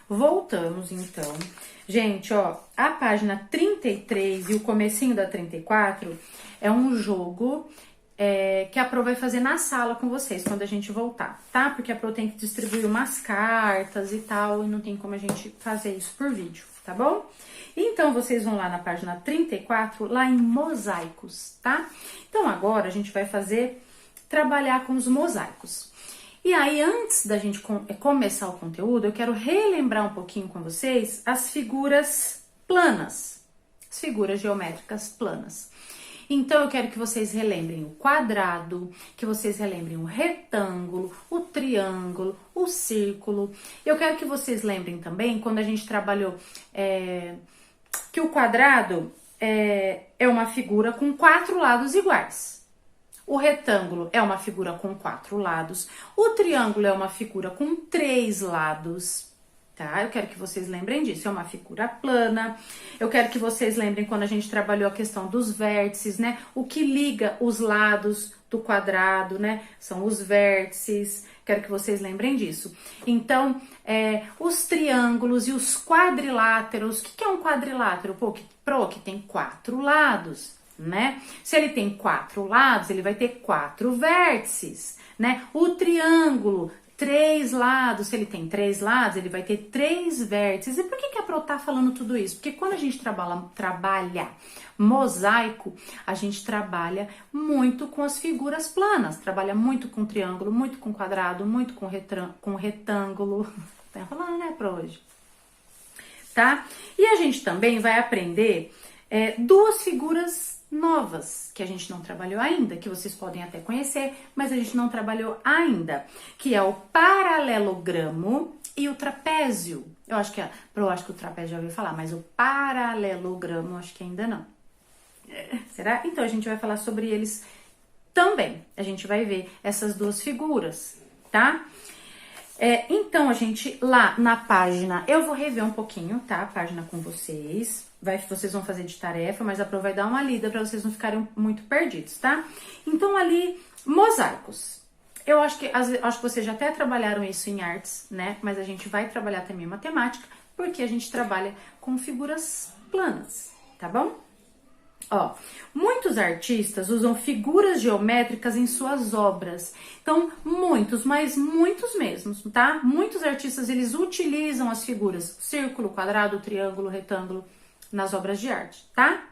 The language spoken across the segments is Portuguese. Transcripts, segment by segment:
Voltamos, então. Gente, ó, a página 33 e o comecinho da 34 é um jogo que a Pro vai fazer na sala com vocês quando a gente voltar, tá? Porque a Pro tem que distribuir umas cartas e tal, e não tem como a gente fazer isso por vídeo, tá bom? Então, vocês vão lá na página 34, lá em mosaicos, tá? Então, agora a gente vai trabalhar com os mosaicos. E aí, antes da gente começar o conteúdo, eu quero relembrar um pouquinho com vocês as figuras planas, as figuras geométricas planas. Então, eu quero que vocês relembrem o quadrado, que vocês relembrem o retângulo, o triângulo, o círculo. Eu quero que vocês lembrem também, quando a gente trabalhou, que o quadrado é uma figura com 4 lados iguais. O retângulo é uma figura com 4 lados. O triângulo é uma figura com 3 lados. Tá? Eu quero que vocês lembrem disso, é uma figura plana. Eu quero que vocês lembrem quando a gente trabalhou a questão dos vértices, né? O que liga os lados do quadrado, né? São os vértices. Quero que vocês lembrem disso. Então, os triângulos e os quadriláteros. O que é um quadrilátero? Que tem 4 lados, né? Se ele tem 4 lados, ele vai ter 4 vértices, né? O triângulo, 3 lados, se ele tem 3 lados, ele vai ter 3 vértices. E por que a Pro tá falando tudo isso? Porque quando a gente trabalha mosaico, a gente trabalha muito com as figuras planas, trabalha muito com triângulo, muito com quadrado, muito com retângulo. Tá enrolando, né, Pro, hoje? Tá? E a gente também vai aprender 2 figuras novas, que a gente não trabalhou ainda, que vocês podem até conhecer, mas a gente não trabalhou ainda, que é o paralelogramo e o trapézio. Eu acho que o trapézio já ouviu falar, mas o paralelogramo acho que ainda não. Será? Então a gente vai falar sobre eles também. A gente vai ver essas 2 figuras, tá? Então, a gente, lá na página, eu vou rever um pouquinho, tá? A página com vocês. Vocês vão fazer de tarefa, mas a Pro vai dar uma lida para vocês não ficarem muito perdidos, tá? Então, ali, mosaicos. Eu acho que vocês já até trabalharam isso em artes, né? Mas a gente vai trabalhar também matemática, porque a gente trabalha com figuras planas, tá bom? Ó, muitos artistas usam figuras geométricas em suas obras. Então, muitos, mas muitos mesmos, tá? Muitos artistas, eles utilizam as figuras círculo, quadrado, triângulo, retângulo nas obras de arte, tá?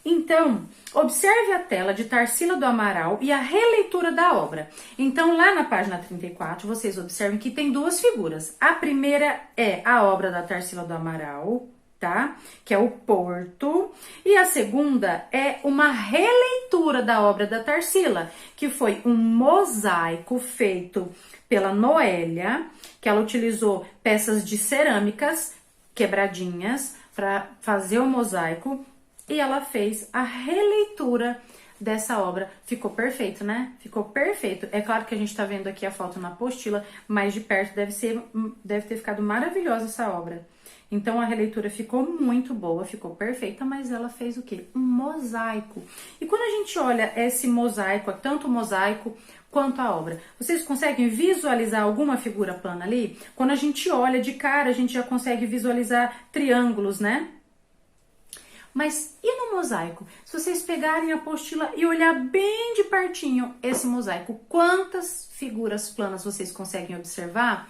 Então, observe a tela de Tarsila do Amaral e a releitura da obra. Então, lá na página 34, vocês observem que tem 2 figuras. A primeira é a obra da Tarsila do Amaral, tá? Que é o Porto. E a segunda é uma releitura da obra da Tarsila, que foi um mosaico feito pela Noélia, que ela utilizou peças de cerâmicas quebradinhas para fazer o mosaico, e ela fez a releitura dessa obra. Ficou perfeito, né? Ficou perfeito. É claro que a gente tá vendo aqui a foto na apostila, mas de perto deve ter ficado maravilhosa essa obra. Então, a releitura ficou muito boa, ficou perfeita, mas ela fez o quê? Um mosaico. E quando a gente olha esse mosaico, tanto o mosaico quanto a obra, vocês conseguem visualizar alguma figura plana ali? Quando a gente olha de cara, a gente já consegue visualizar triângulos, né? Mas e no mosaico? Se vocês pegarem a apostila e olhar bem de pertinho esse mosaico, quantas figuras planas vocês conseguem observar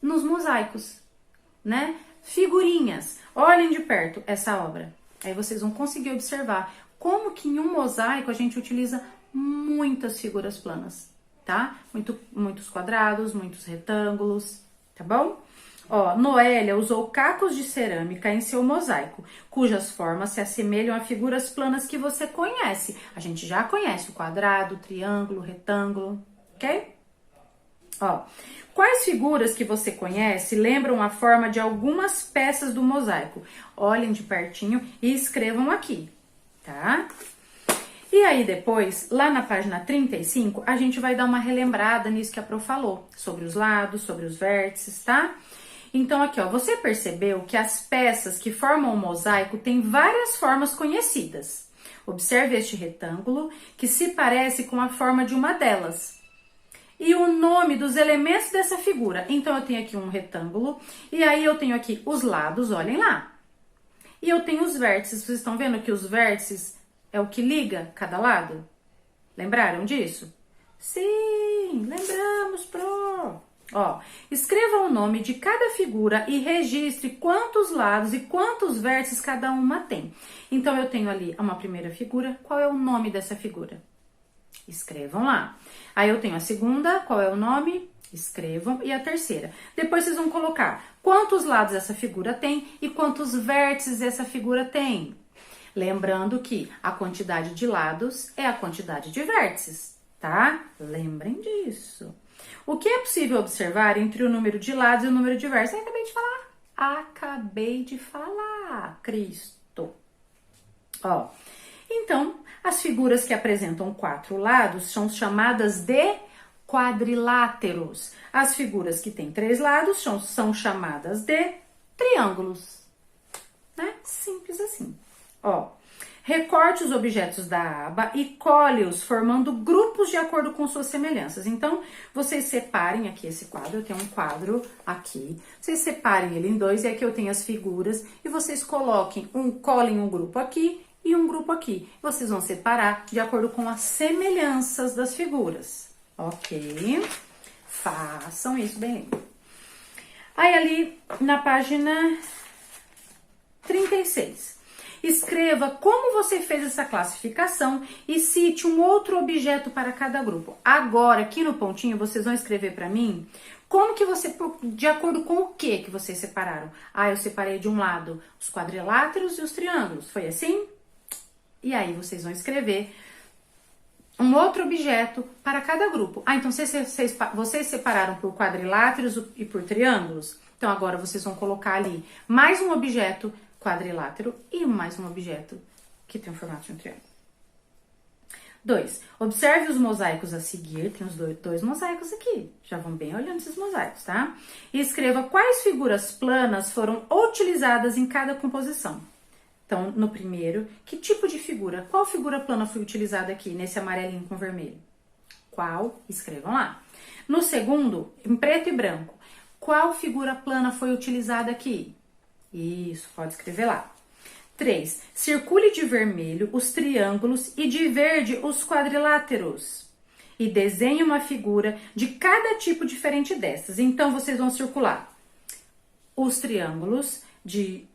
nos mosaicos, né? Figurinhas. Olhem de perto essa obra. Aí vocês vão conseguir observar como que em um mosaico a gente utiliza muitas figuras planas, tá? Muitos quadrados, muitos retângulos, tá bom? Ó, Noélia usou cacos de cerâmica em seu mosaico, cujas formas se assemelham a figuras planas que você conhece. A gente já conhece o quadrado, o triângulo, o retângulo, ok? Ó, quais figuras que você conhece lembram a forma de algumas peças do mosaico? Olhem de pertinho e escrevam aqui, tá? E aí depois, lá na página 35, a gente vai dar uma relembrada nisso que a Pro falou, sobre os lados, sobre os vértices, tá? Então aqui, ó, você percebeu que as peças que formam o mosaico têm várias formas conhecidas. Observe este retângulo, que se parece com a forma de uma delas. e o nome dos elementos dessa figura. Então, eu tenho aqui um retângulo, e aí eu tenho aqui os lados, olhem lá. E eu tenho os vértices, vocês estão vendo que os vértices é o que liga cada lado? Lembraram disso? Sim, lembramos, pro. Ó, escreva o nome de cada figura e registre quantos lados e quantos vértices cada uma tem. Então, eu tenho ali uma primeira figura, qual é o nome dessa figura? Escrevam lá. Aí eu tenho a segunda, qual é o nome? Escrevam. E a terceira. Depois vocês vão colocar quantos lados essa figura tem e quantos vértices essa figura tem. Lembrando que a quantidade de lados é a quantidade de vértices, tá? Lembrem disso. O que é possível observar entre o número de lados e o número de vértices? Eu acabei de falar. Acabei de falar, Cristo. Ó, então, as figuras que apresentam 4 lados são chamadas de quadriláteros. As figuras que têm 3 lados são chamadas de triângulos. Né? Simples assim. Ó, recorte os objetos da aba e cole-os, formando grupos de acordo com suas semelhanças. Então, vocês separem aqui esse quadro, eu tenho um quadro aqui. Vocês separem ele em 2 e aqui eu tenho as figuras e vocês colhem um grupo aqui e um grupo aqui. Vocês vão separar de acordo com as semelhanças das figuras, ok? Façam isso bem lindo. Aí ali na página 36, escreva como você fez essa classificação e cite um outro objeto para cada grupo. Agora, aqui no pontinho, vocês vão escrever para mim como que você, de acordo com o que vocês separaram. Ah, eu separei de um lado os quadriláteros e os triângulos, foi assim? E aí, vocês vão escrever um outro objeto para cada grupo. Ah, então vocês separaram por quadriláteros e por triângulos? Então, agora vocês vão colocar ali mais um objeto quadrilátero e mais um objeto que tem o formato de um triângulo. 2. Observe os mosaicos a seguir. Tem os dois mosaicos aqui. Já vão bem olhando esses mosaicos, tá? E escreva quais figuras planas foram utilizadas em cada composição. Então, no primeiro, que tipo de figura? Qual figura plana foi utilizada aqui, nesse amarelinho com vermelho? Qual? Escrevam lá. No segundo, em preto e branco, qual figura plana foi utilizada aqui? Isso, pode escrever lá. 3. Circule de vermelho os triângulos e de verde os quadriláteros. E desenhe uma figura de cada tipo diferente dessas. Então, vocês vão circular os triângulos de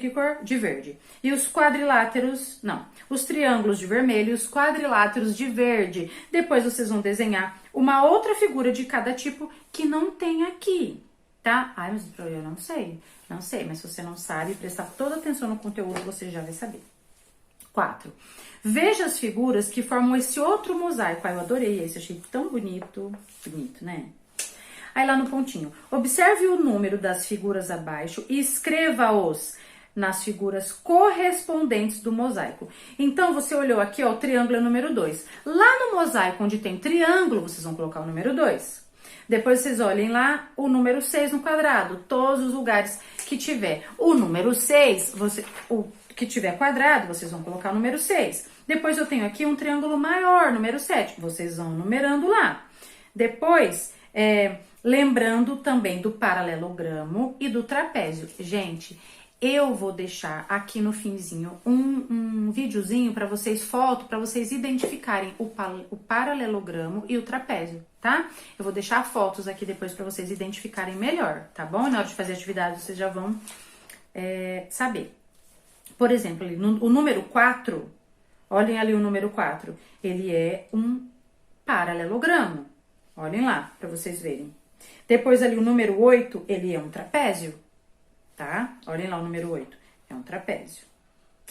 que cor? De verde. E os quadriláteros, não, os triângulos de vermelho e os quadriláteros de verde. Depois vocês vão desenhar uma outra figura de cada tipo que não tem aqui, tá? Ai, mas eu não sei, mas se você não sabe, prestar toda atenção no conteúdo, você já vai saber. 4. Veja as figuras que formam esse outro mosaico. Ai, eu adorei esse, achei tão bonito, né? Aí lá no pontinho, observe o número das figuras abaixo e escreva-os nas figuras correspondentes do mosaico. Então, você olhou aqui, ó, o triângulo é o número 2. Lá no mosaico, onde tem triângulo, vocês vão colocar o número 2. Depois, vocês olhem lá o número 6 no quadrado, todos os lugares que tiver. O número 6, o que tiver quadrado, vocês vão colocar o número 6. Depois, eu tenho aqui um triângulo maior, número 7. Vocês vão numerando lá. Depois, lembrando também do paralelogramo e do trapézio. Gente, eu vou deixar aqui no finzinho um videozinho para vocês, foto, para vocês identificarem o paralelogramo e o trapézio, tá? Eu vou deixar fotos aqui depois para vocês identificarem melhor, tá bom? Na hora de fazer a atividade, vocês já vão saber. Por exemplo, ali, o número 4, olhem ali o número 4, ele é um paralelogramo. Olhem lá, para vocês verem. Depois ali o número 8, ele é um trapézio, tá? Olhem lá o número 8, é um trapézio.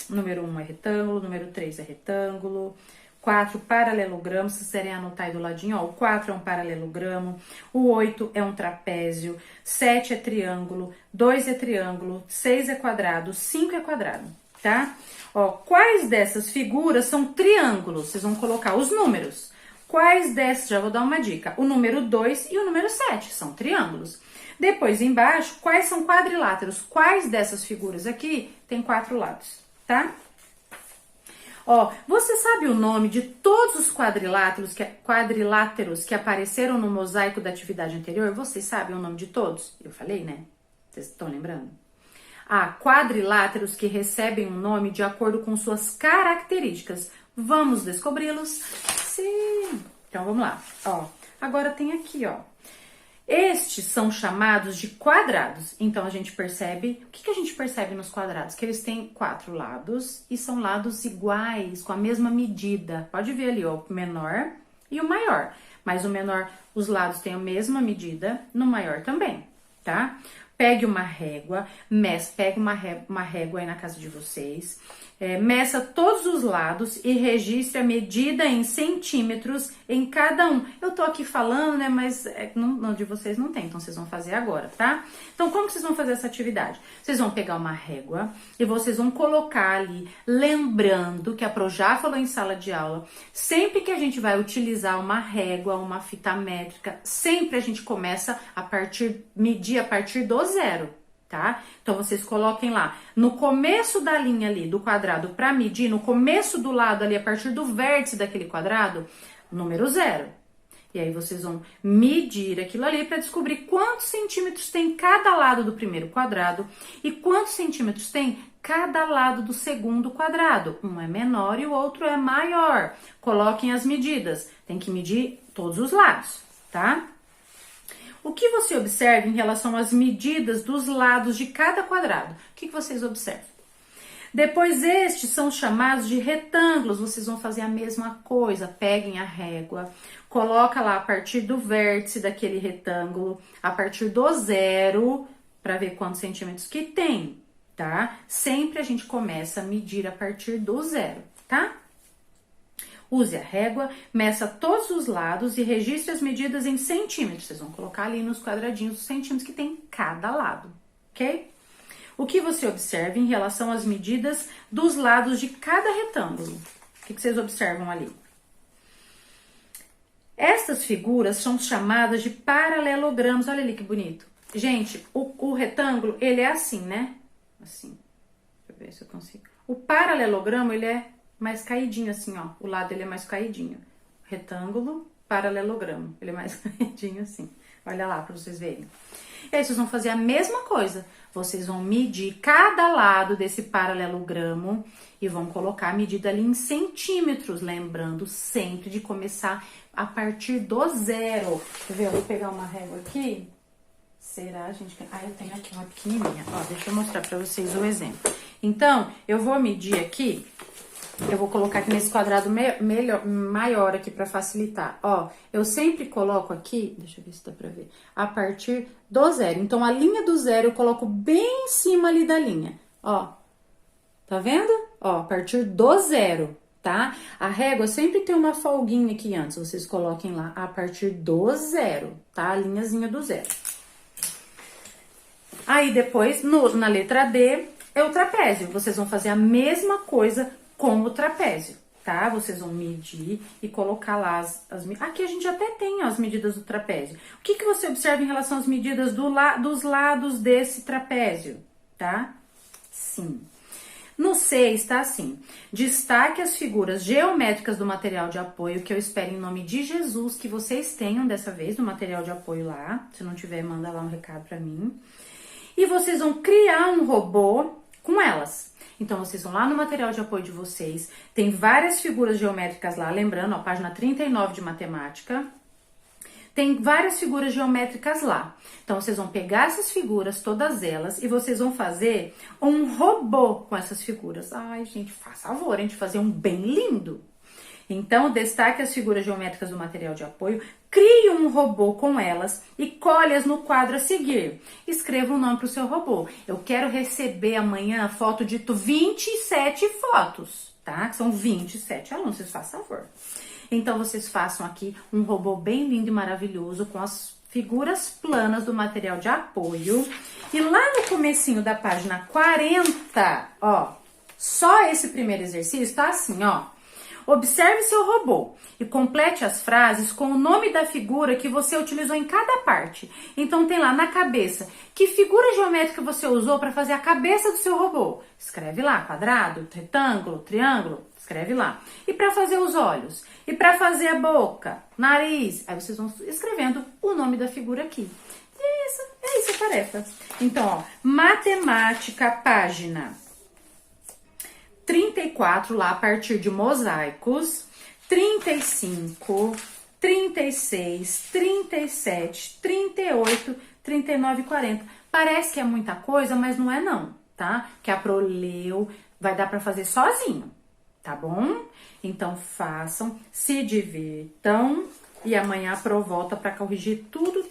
O número 1 é retângulo, o número 3 é retângulo. 4, paralelogramo, se vocês quiserem anotar aí do ladinho, ó, o 4 é um paralelogramo, o 8 é um trapézio, 7 é triângulo, 2 é triângulo, 6 é quadrado, 5 é quadrado, tá? Ó, quais dessas figuras são triângulos? Vocês vão colocar os números. Quais dessas, já vou dar uma dica, o número 2 e o número 7 são triângulos. Depois, embaixo, quais são quadriláteros? Quais dessas figuras aqui tem 4 lados, tá? Ó, você sabe o nome de todos os quadriláteros que apareceram no mosaico da atividade anterior? Vocês sabem o nome de todos? Eu falei, né? Vocês estão lembrando? Há quadriláteros que recebem um nome de acordo com suas características. Vamos descobri-los? Sim! Então, vamos lá. Ó, agora tem aqui, ó. Estes são chamados de quadrados. Então, a gente percebe... O que a gente percebe nos quadrados? Que eles têm 4 lados e são lados iguais, com a mesma medida. Pode ver ali, ó, o menor e o maior. Mas o menor, os lados têm a mesma medida, no maior também, tá? Pegue uma régua, pegue uma régua aí na casa de vocês, meça todos os lados e registre a medida em centímetros em cada um. Eu tô aqui falando, né, mas não, de vocês não tem, então vocês vão fazer agora, tá? Então, como que vocês vão fazer essa atividade? Vocês vão pegar uma régua e vocês vão colocar ali, lembrando que a Pro já falou em sala de aula, sempre que a gente vai utilizar uma régua, uma fita métrica, sempre a gente começa medir a partir do zero, tá? Então, vocês coloquem lá, no começo da linha ali, do quadrado, para medir, no começo do lado ali, a partir do vértice daquele quadrado, número 0. E aí, vocês vão medir aquilo ali para descobrir quantos centímetros tem cada lado do primeiro quadrado e quantos centímetros tem cada lado do segundo quadrado. Um é menor e o outro é maior. Coloquem as medidas. Tem que medir todos os lados, tá? O que você observa em relação às medidas dos lados de cada quadrado? O que vocês observam? Depois, estes são chamados de retângulos. Vocês vão fazer a mesma coisa. Peguem a régua, coloca lá a partir do vértice daquele retângulo, a partir do 0, para ver quantos centímetros que tem, tá? Sempre a gente começa a medir a partir do 0, tá? Use a régua, meça todos os lados e registre as medidas em centímetros. Vocês vão colocar ali nos quadradinhos os centímetros que tem cada lado, ok? O que você observa em relação às medidas dos lados de cada retângulo? O que vocês observam ali? Estas figuras são chamadas de paralelogramos. Olha ali que bonito. Gente, o retângulo, ele é assim, né? Assim. Deixa eu ver se eu consigo. O paralelogramo, ele é mais caidinho assim, ó. O lado ele é mais caidinho. Retângulo, paralelogramo. Ele é mais caidinho assim. Olha lá pra vocês verem. E aí vocês vão fazer a mesma coisa. Vocês vão medir cada lado desse paralelogramo e vão colocar a medida ali em centímetros. Lembrando sempre de começar a partir do 0. Quer ver? Eu vou pegar uma régua aqui. Será, gente? Ah, eu tenho aqui uma pequenininha. Ó, deixa eu mostrar pra vocês o exemplo. Então, eu vou medir aqui. Eu vou colocar aqui nesse quadrado maior aqui pra facilitar. Ó, eu sempre coloco aqui, deixa eu ver se dá pra ver, a partir do 0. Então, a linha do 0 eu coloco bem em cima ali da linha. Ó, tá vendo? Ó, a partir do 0, tá? A régua sempre tem uma folguinha aqui antes, vocês coloquem lá a partir do 0, tá? A linhazinha do 0. Aí, depois, na letra D, é o trapézio. Vocês vão fazer a mesma coisa com o trapézio, tá? Vocês vão medir e colocar lá aqui a gente até tem as medidas do trapézio. O que você observa em relação às medidas dos lados desse trapézio, tá? Sim. No 6 tá assim, destaque as figuras geométricas do material de apoio, que eu espero em nome de Jesus que vocês tenham dessa vez do material de apoio lá. Se não tiver, manda lá um recado pra mim. E vocês vão criar um robô com elas. Então, vocês vão lá no material de apoio de vocês, tem várias figuras geométricas lá, lembrando, ó, página 39 de matemática, tem várias figuras geométricas lá. Então, vocês vão pegar essas figuras, todas elas, e vocês vão fazer um robô com essas figuras. Ai, gente, faz favor, a gente fazer um bem lindo. Então, destaque as figuras geométricas do material de apoio, crie um robô com elas e colhe-as no quadro a seguir. Escreva um nome para o seu robô. Eu quero receber amanhã a foto de 27 fotos, tá? São 27 alunos, vocês façam favor. Então, vocês façam aqui um robô bem lindo e maravilhoso com as figuras planas do material de apoio. E lá no comecinho da página 40, ó, só esse primeiro exercício tá assim, ó. Observe seu robô e complete as frases com o nome da figura que você utilizou em cada parte. Então tem lá na cabeça, que figura geométrica você usou para fazer a cabeça do seu robô? Escreve lá, quadrado, retângulo, triângulo, escreve lá. E para fazer os olhos? E para fazer a boca, nariz? Aí vocês vão escrevendo o nome da figura aqui. E é isso a tarefa. Então, ó, matemática, página 34, lá a partir de mosaicos, 35, 36, 37, 38, 39 e 40. Parece que é muita coisa, mas não é não, tá? Que a Proleu vai dar pra fazer sozinho, tá bom? Então façam, se divirtam e amanhã a Pro volta pra corrigir tudo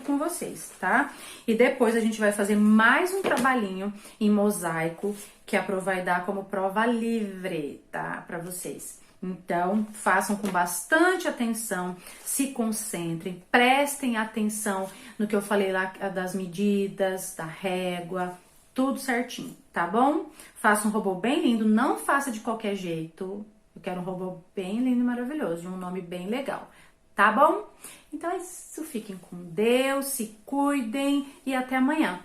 com vocês, tá? E depois a gente vai fazer mais um trabalhinho em mosaico que a Pro vai dar como prova livre, tá? Pra vocês. Então, façam com bastante atenção, se concentrem, prestem atenção no que eu falei lá das medidas, da régua, tudo certinho, tá bom? Faça um robô bem lindo, não faça de qualquer jeito. Eu quero um robô bem lindo e maravilhoso, de um nome bem legal, tá bom? Então é isso, fiquem com Deus, se cuidem e até amanhã.